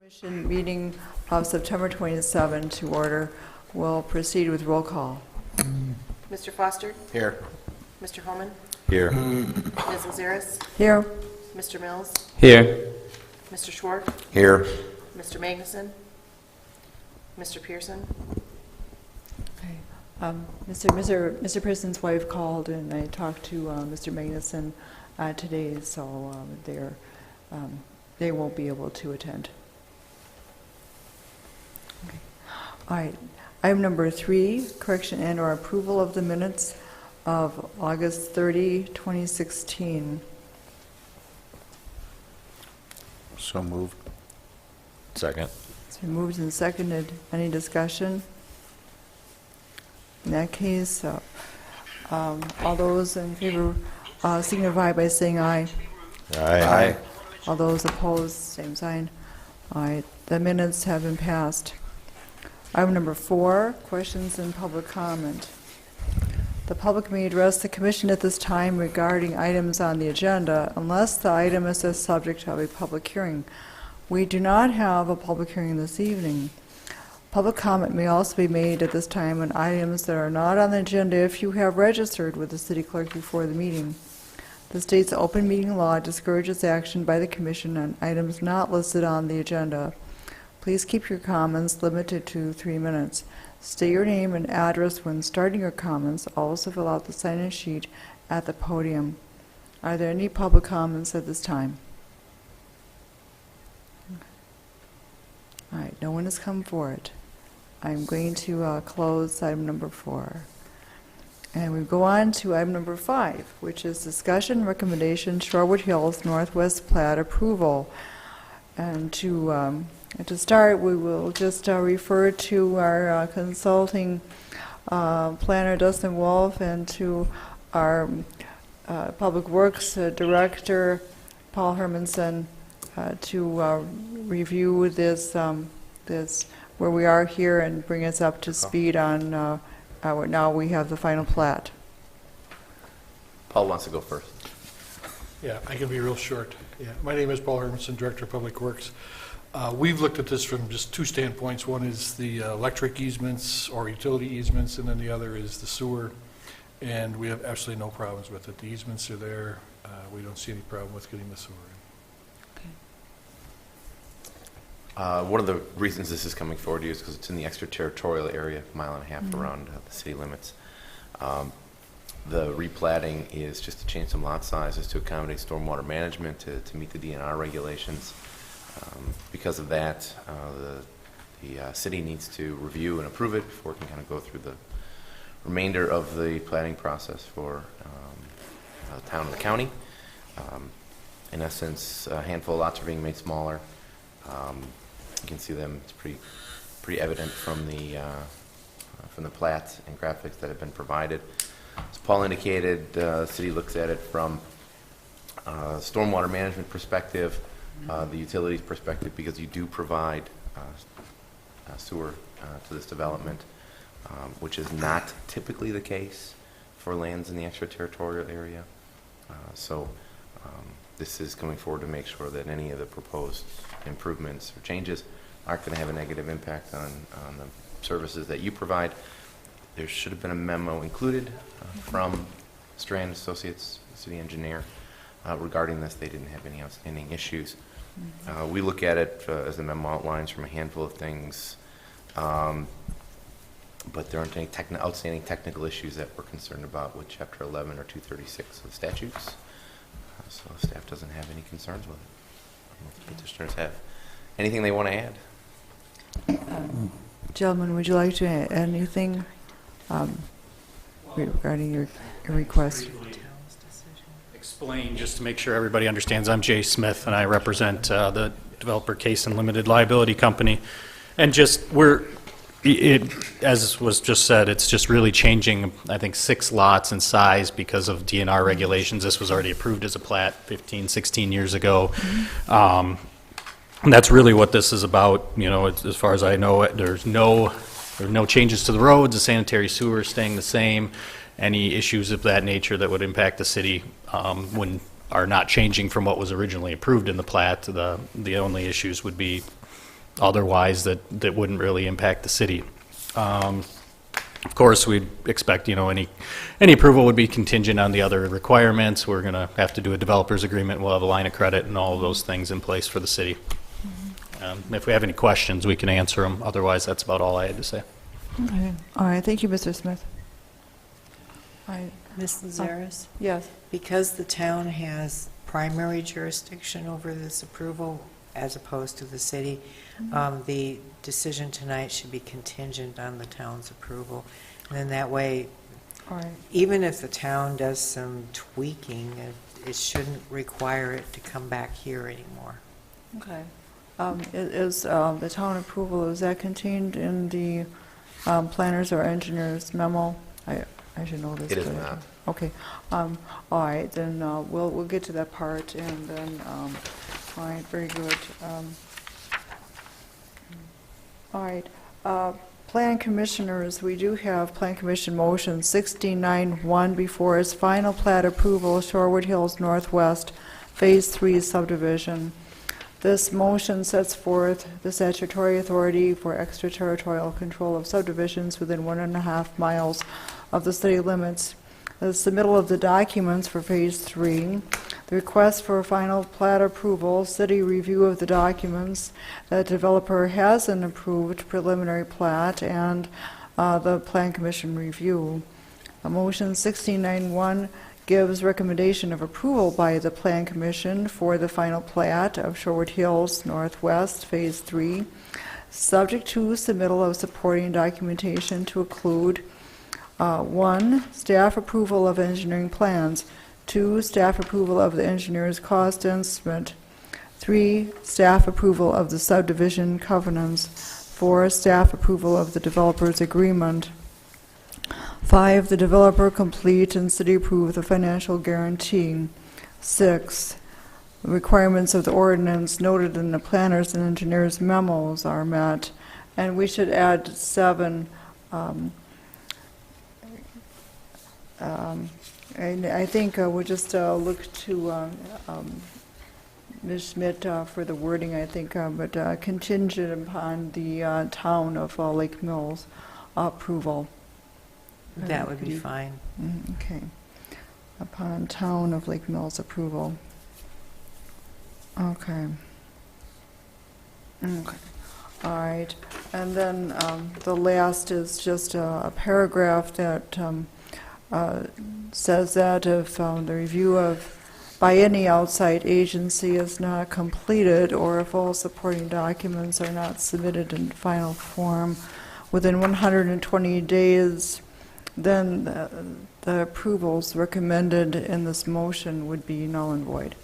Commission meeting of September 27 to order. We'll proceed with roll call. Mr. Foster? Here. Mr. Holman? Here. Ms. Lazaris? Here. Mr. Mills? Here. Mr. Schwartz? Here. Mr. Magnuson? Mr. Pearson? Okay. Mr. Pearson's wife called and I talked to Mr. Magnuson today, so they won't be able to attend. Okay. All right. Item number 3, correction and or approval of the minutes of August 30, 2016. So moved. Second. It's been moved and seconded. Any discussion? In that case, all those in favor signify by saying aye. Aye. All those opposed, same sign. All right, the minutes have been passed. Item number 4, questions and public comment. The public may address the commission at this time regarding items on the agenda unless the item is the subject of a public hearing. We do not have a public hearing this evening. Public comment may also be made at this time on items that are not on the agenda if you have registered with the city clerk before the meeting. The state's open meeting law discourages action by the commission on items not listed on the agenda. Please keep your comments limited to 3 minutes. State your name and address when starting your comments. Also fill out the sign-in sheet at the podium. Are there any public comments at this time? All right, no one has come forward. I'm going to close item number 4. And we go on to item number 5, which is discussion recommendation Shorewood Hills Northwest Plat approval. And to start, we will just refer to our consulting planner, Dustin Wolf, and to our Public Works Director, Paul Hermanson, to review this where we are here and bring us up to speed on now we have the final plat. Paul wants to go first. Yeah, I can be real short. Yeah, my name is Paul Hermanson, Director of Public Works. We've looked at this from just 2 standpoints. One is the electric easements or utility easements, and then the other is the sewer. And we have absolutely no problems with it. The easements are there. We don't see any problem with getting the sewer in. One of the reasons this is coming forward to you is because it's in the extraterritorial area, a mile and a half around the city limits. The replatting is just to change some lot sizes to accommodate stormwater management to meet the DNR regulations. Because of that, the city needs to review and approve it before it can kind of go through the remainder of the planning process for the town and the county. In essence, a handful of lots are being made smaller. You can see them. It's pretty evident from the plats and graphics that have been provided. As Paul indicated, the city looks at it from a stormwater management perspective, the utilities perspective, because you do provide sewer to this development, which is not typically the case for lands in the extraterritorial area. So this is coming forward to make sure that any of the proposed improvements or changes aren't going to have a negative impact on the services that you provide. There should have been a memo included from Strand Associates, the city engineer, regarding this. They didn't have any outstanding issues. We look at it as the memo outlines from a handful of things, but there aren't any outstanding technical issues that we're concerned about with Chapter 11 or 236 of the statutes. So staff doesn't have any concerns with it. I don't know if the petitioners have anything they want to add. Gentlemen, would you like to add anything regarding your request? Explain, just to make sure everybody understands, I'm Jay Smith, and I represent the Developer Case and Limited Liability Company. And just, as was just said, it's just really changing, I think, 6 lots in size because of DNR regulations. This was already approved as a plat 15, 16 years ago. And that's really what this is about. You know, as far as I know, there's no changes to the roads. The sanitary sewer is staying the same. Any issues of that nature that would impact the city are not changing from what was originally approved in the plat. The only issues would be otherwise that wouldn't really impact the city. Of course, we'd expect, any approval would be contingent on the other requirements. We're going to have to do a developer's agreement. We'll have a line of credit and all of those things in place for the city. If we have any questions, we can answer them. Otherwise, that's about all I had to say. Okay. All right, thank you, Mr. Smith. All right, Ms. Lazares, yes. because the town has primary jurisdiction over this approval as opposed to the city, the decision tonight should be contingent on the town's approval. And then that way, All right. even if the town does some tweaking, it shouldn't require it to come back here anymore. Okay. Is the town approval, is that contained in the planners or engineers memo? I should know this. It is but- not. Okay. All right, then we'll get to that part, and then, all right, very good. All right. Plan commissioners, we do have Plan Commission Motion 69-1 before us, final plat approval, Shorewood Hills Northwest, Phase 3 subdivision. This motion sets forth the statutory authority for extraterritorial control of subdivisions within 1.5 miles of the city limits. The submittal of the documents for Phase 3, the request for final plat approval, city review of the documents, that developer has an approved preliminary plat, and the Plan Commission review. Motion 69-1 gives recommendation of approval by the Plan Commission for the final plat of Shorewood Hills Northwest, Phase 3, subject to submittal of supporting documentation to include 1, staff approval of engineering plans, 2, staff approval of the engineer's cost estimate, 3, staff approval of the subdivision covenants, 4, staff approval of the developer's agreement, 5, the developer complete and city approve the financial guarantee, 6, the requirements of the ordinance noted in the planners and engineers memos are met, and we should add 7, and I think we'll just look to Ms. Schmidt for the wording, I think, but contingent upon the town of Lake Mills approval. That would be fine. Okay. Upon town of Lake Mills approval. Okay. Okay. All right. And then the last is just a paragraph that says that if the review of by any outside agency is not completed, or if all supporting documents are not submitted in final form within 120 days, then the approvals recommended in this motion would be null and void.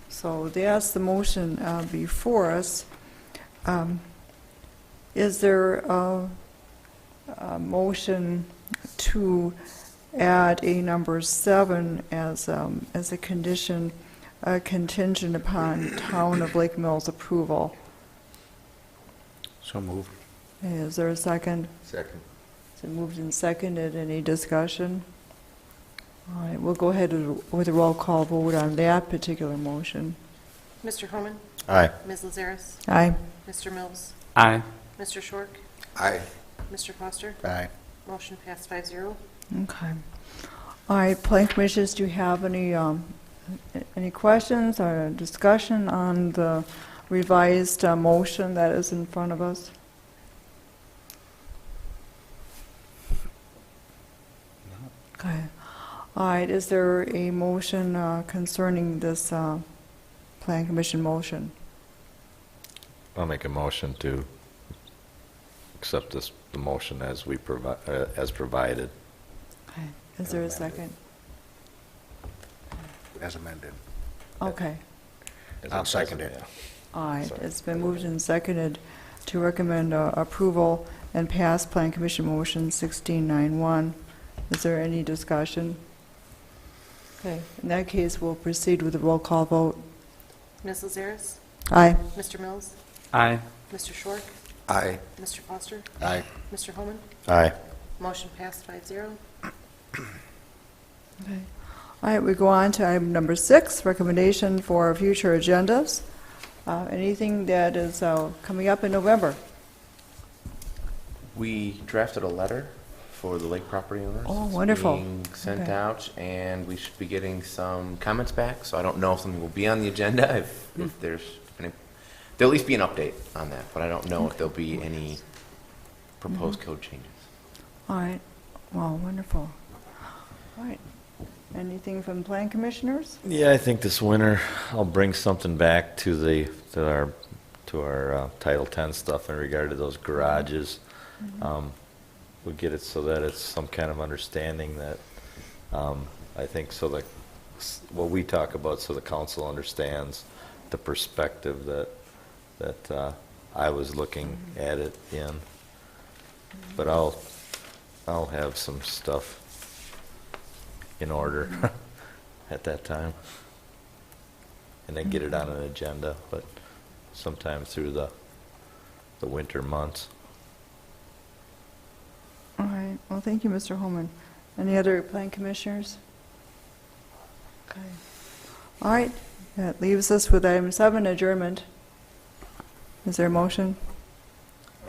So that's the motion before us. Is there a motion to add a number 7 as a condition contingent upon town of Lake Mills approval? So moved. Is there a second? Second. So moved and seconded. Any discussion? All right, we'll go ahead with a roll call vote on that particular motion. Mr. Herman? Aye. Ms. Lazares? Aye. Mr. Mills? Aye. Mr. Schork? Aye. Mr. Foster? Aye. Motion passed 5-0. Okay. All right, Plan Commissioners, do you have any questions or discussion on the revised motion that is in front of us? Okay. All right, is there a motion concerning this Plan Commission motion? I'll make a motion to accept the motion as as provided. Okay. Is there a second? As amended. Okay. I'll second it. All right, Sorry. it's been moved and seconded to recommend approval and pass Plan Commission Motion 1691. Is there any discussion? Okay, in that case, we'll proceed with the roll call vote. Ms. Lazares? Aye. Mr. Mills? Aye. Mr. Schork? Aye. Mr. Foster? Aye. Mr. Holman? Aye. Motion passed 5-0. Okay. All right, we go on to item number 6, recommendation for future agendas. Anything that is coming up in November? We drafted a letter for the lake property owners. Oh, It's being being sent Okay. out, and we should be getting some comments back, so I don't know if something will be on the agenda, if there's any, there'll at least be an update on that, but I don't know if there'll be any proposed code changes. All right, well, wonderful. All right, anything from plan commissioners? Yeah, I think this winter I'll bring something back to our Title 10 stuff in regard to those garages. We'll get it so that it's some kind of understanding that, I think so that, what we talk about, so the council understands the perspective that I was looking at it in. But I'll have some stuff in order at that time. And then get it on an agenda, but sometime through the winter months. All right, well, thank you, Mr. Holman. Any other plan commissioners? Okay. All right, that leaves us with item 7, adjournment. Is there a motion?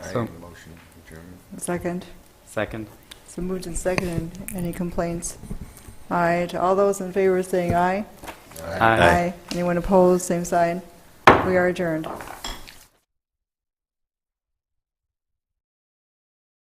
So, motion adjournment. A second? Second. So moved and seconded. Any complaints? All right, all those in favor saying aye? Aye. Anyone opposed, same sign. We are adjourned.